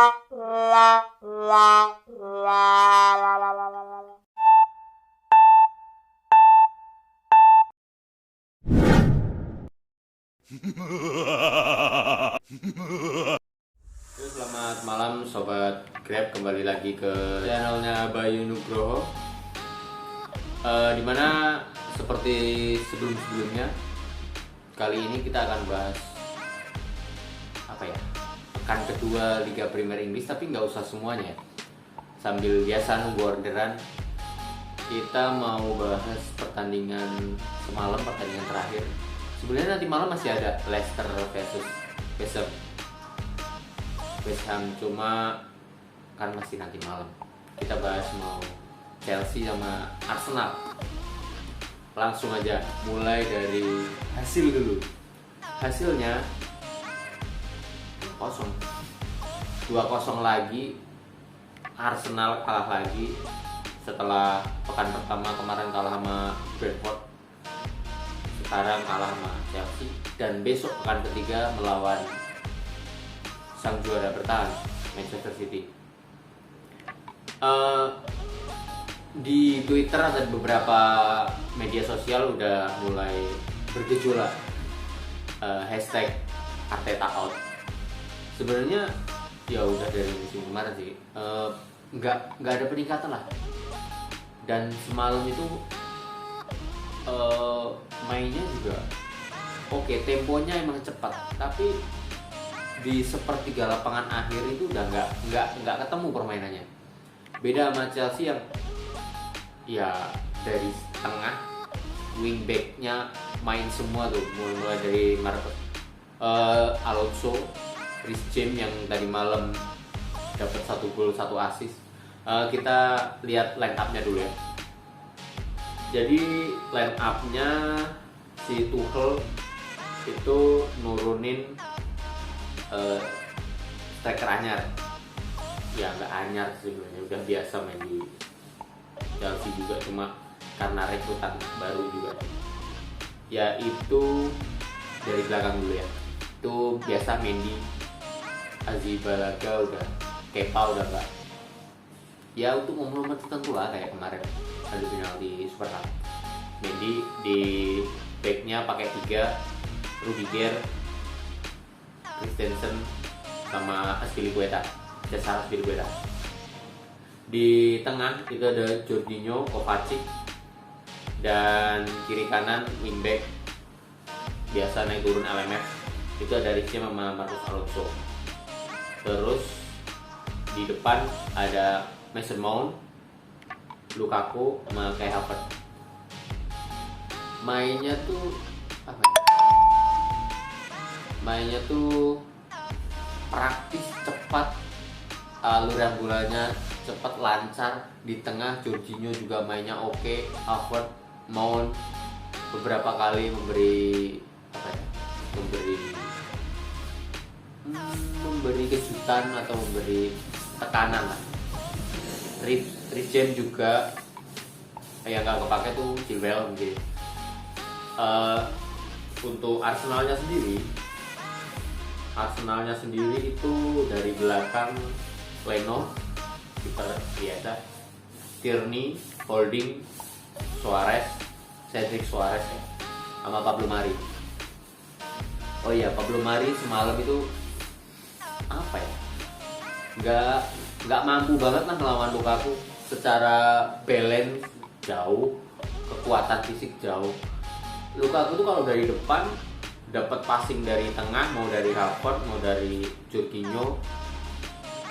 Selamat malam Sobat Grab, kembali lagi ke channelnya Bayu Nugroho. Dimana seperti sebelum-sebelumnya, kali ini kita akan bahas pekan kedua Liga Premier Inggris, tapi nggak usah semuanya. Sambil biasa nunggu orderan, kita mau bahas pertandingan semalam, pertandingan terakhir. Sebenarnya nanti malam masih ada Leicester versus West Ham, cuma kan masih nanti malam. Kita bahas mau Chelsea sama Arsenal. Langsung aja mulai dari hasil dulu. Hasilnya 2-0 lagi. Arsenal kalah lagi setelah pekan pertama kemarin kalah sama Brentford. Sekarang kalah sama Chelsea, dan besok pekan ketiga melawan sang juara bertahan Manchester City. Di Twitter dan beberapa media sosial udah mulai bergejolak hashtag Arteta out. Sebenarnya ya udah dari musim kemarin sih, nggak ada peningkatan lah. Dan semalam itu mainnya juga oke, temponya emang cepat, tapi di sepertiga lapangan akhir itu udah nggak ketemu permainannya. Beda sama Chelsea yang ya dari tengah, wingbacknya main semua tuh, mulai dari Alonso, Reece James yang tadi malam dapat 1 gol 1 assist. Kita lihat line up-nya dulu ya. Jadi line up-nya si Tuchel itu nurunin striker anyar. Ya nggak anyar sebenarnya, udah biasa main di Chelsea juga, cuma karena rekrutan baru juga. Ya itu dari belakang dulu ya. Itu biasa Mendy, Azibalaga udah, Kepa udah enggak. Ya untuk momen-momen tertentu lah, kayak kemarin ada penalti Super Cup. Mendy di backnya pakai 3, Rudiger, Christensen sama Azpilicueta, Cesar Azpilicueta. Di tengah itu ada Jorginho, Kovacic, dan kiri kanan wingback biasa naik turun LMF itu ada Ricci sama Marcos Alonso. Terus di depan ada Mason Mount, Lukaku sama Kai Havertz. Mainnya tuh mainnya tuh praktis, cepat, aluran bolanya cepat, lancar. Di tengah Jorginho juga mainnya oke, Havertz, Mount beberapa kali memberi kejutan atau memberi tekanan lah. Reece James juga yang nggak kepake tuh Chilwell mungkin. Untuk Arsenalnya sendiri itu dari belakang Leno, kiper biasa, Tierney, Holding, Cedric Soares ya, sama Pablo Mari. Oh iya, Pablo Mari semalam itu nggak mampu banget lah melawan Lukaku. Secara balance jauh, kekuatan fisik jauh. Lukaku tuh kalau dari depan dapat passing dari tengah, mau dari Havertz, mau dari Jorginho,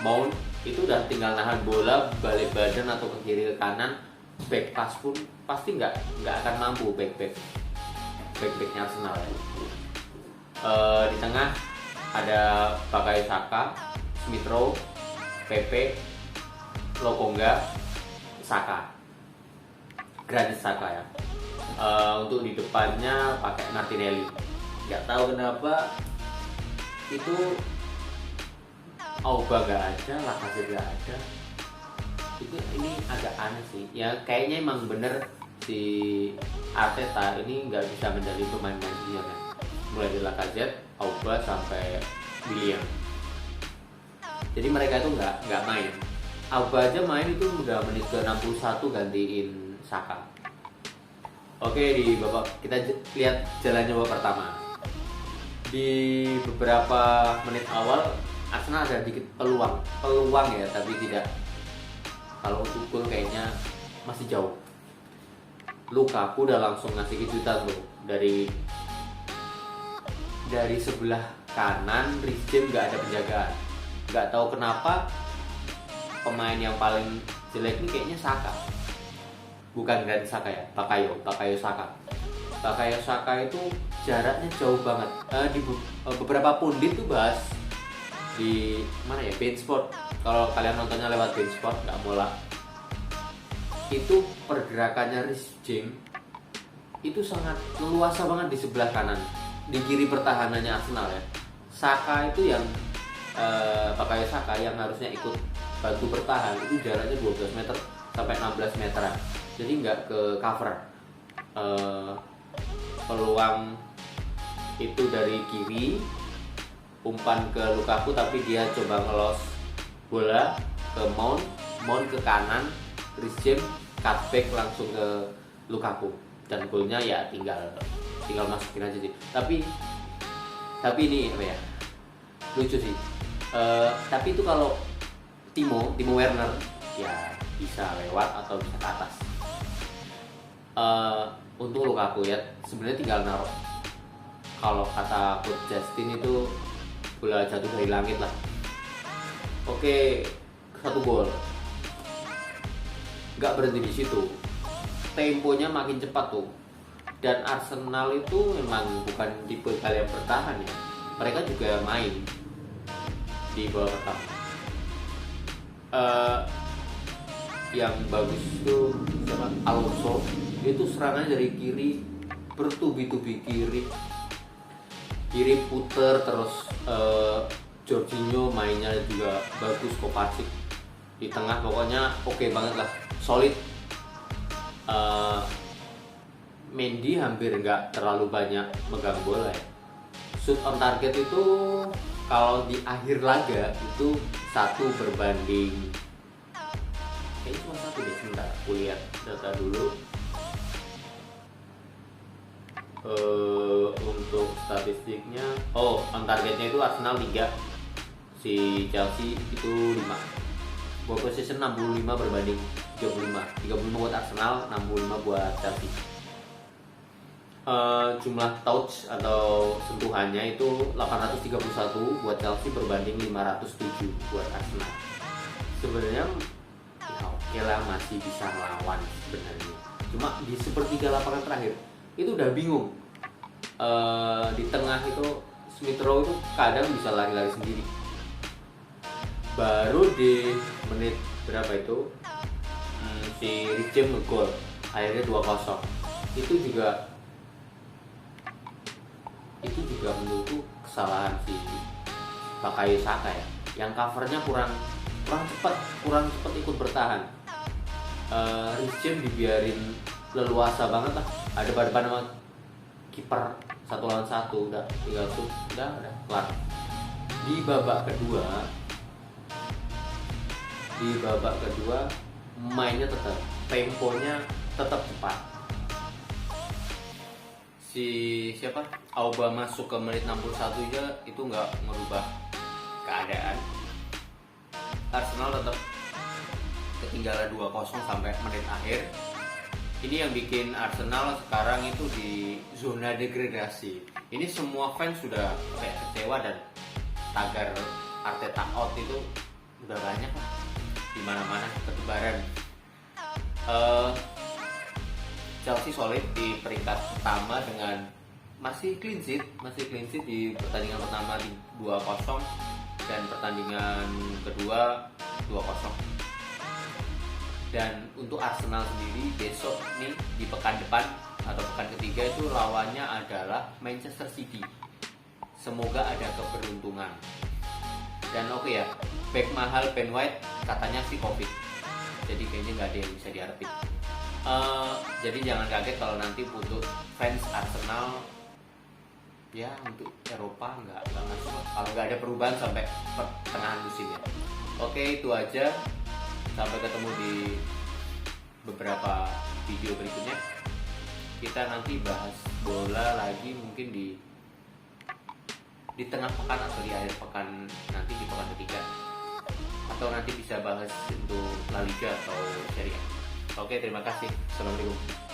Mount, itu udah tinggal nahan bola, balik badan atau ke kiri ke kanan, back pass pun pasti nggak akan mampu backnya Arsenal ya. Di tengah ada Bukayo Saka, Smith Rowe, Pepe, Lokonga, Saka, Granit Saka ya. Untuk di depannya pakai Martinelli. Nggak tahu kenapa itu Auba gak ada, Lacazette gak ada. Ini agak aneh sih. Ya kayaknya emang bener si Arteta ini nggak bisa mendali pemain-pemain dia kan. Mulai dari Lacazette, Auba sampai William. Jadi mereka itu nggak main. Auba aja main itu udah menit ke 61 gantiin Saka. Oke, di babak kita lihat jalannya babak pertama. Di beberapa menit awal Arsenal ada dikit peluang ya, tapi tidak. Kalau untuk gol kayaknya masih jauh. Lukaku udah langsung ngasih kejutan tuh dari sebelah kanan. Reece James nggak ada penjagaan. Nggak tahu kenapa pemain yang paling jelek ini kayaknya Saka. Bukan Granit Xhaka ya, Bakayo Saka. Bakayo Saka itu jaraknya jauh banget. Di beberapa pundit tuh bahas di mana ya, Beansport. Kalau kalian nontonnya lewat Beansport, nggak mola. Itu pergerakannya Reece James itu sangat leluasa banget di sebelah kanan, di kiri pertahanannya Arsenal ya. Saka itu yang Bakayo Saka yang harusnya ikut bantu bertahan itu jaraknya 12 meter sampai 16 meteran. Jadi nggak ke cover. Peluang itu dari kiri, umpan ke Lukaku tapi dia coba ngelos bola ke Mount ke kanan, Reece James cutback langsung ke Lukaku dan golnya ya tinggal masukin aja sih. Tapi ini apa ya, lucu sih. Tapi itu kalau Timo Werner ya bisa lewat atau bisa ke atas. Untuk Lukaku ya sebenarnya tinggal naruh. Kalau kata Coach Justin itu bola jatuh dari langit lah. Oke, 1 gol. Nggak berhenti di situ. Temponya makin cepat tuh. Dan Arsenal itu memang bukan tipe kalian bertahan ya. Mereka juga main di babak pertama. Yang bagus itu siapa? Alonso itu serangan dari kiri bertubi-tubi kiri puter terus. Jorginho mainnya juga bagus, Kovacic di tengah pokoknya oke banget lah, solid. Mendy hampir nggak terlalu banyak megang bola ya. Shoot on target itu kalau di akhir laga itu 1 berbanding kayaknya cuma 1 deh, sebentar aku lihat data dulu. Untuk statistiknya, on targetnya itu Arsenal 3, si Chelsea itu 5. Ball possession 65 berbanding 35 buat Arsenal, 65 buat Chelsea. Jumlah touch atau sentuhannya itu 831 buat Chelsea berbanding 507 buat Arsenal. Sebenarnya ya oke lah, masih bisa melawan sebenarnya. Cuma di sepertiga lapangan terakhir itu udah bingung. Di tengah itu Smith Rowe itu kadang bisa lari-lari sendiri. Baru di menit berapa itu si Reece James nge-gol, akhirnya 2-0. Itu juga menurutku kesalahan si Bakayo Saka ya, yang covernya kurang cepat ikut bertahan. Reece James dibiarin leluasa banget lah, ada depan sama kiper 1 lawan 1, udah tinggal shoot, udah kelar. Di babak kedua mainnya tetap, temponya tetap cepat. Si siapa? Auba masuk ke menit 61 aja itu nggak merubah keadaan. Arsenal tetap ketinggalan 2-0 sampai menit akhir. Ini yang bikin Arsenal sekarang itu di zona degradasi. Ini semua fans sudah kayak kecewa dan tagar Arteta out itu udah banyak lah, di mana-mana ketebaran. Chelsea solid di peringkat pertama dengan masih clean sheet di pertandingan pertama di 2-0 dan pertandingan kedua 2-0. Dan untuk Arsenal sendiri besok nih di pekan depan atau pekan ketiga itu lawannya adalah Manchester City. Semoga ada keberuntungan. Dan oke ya, back mahal Ben White katanya sih COVID, jadi kayaknya nggak ada yang bisa diharapin. Jadi jangan kaget kalau nanti untuk fans Arsenal ya untuk Eropa nggak masuk kalau nggak ada perubahan sampai pertengahan musim ya. Oke, itu aja, sampai ketemu di beberapa video berikutnya. Kita nanti bahas bola lagi mungkin di tengah pekan atau di akhir pekan nanti, di pekan ketiga, atau nanti bisa bahas untuk La Liga atau Serie A. Oke, terima kasih. Assalamualaikum.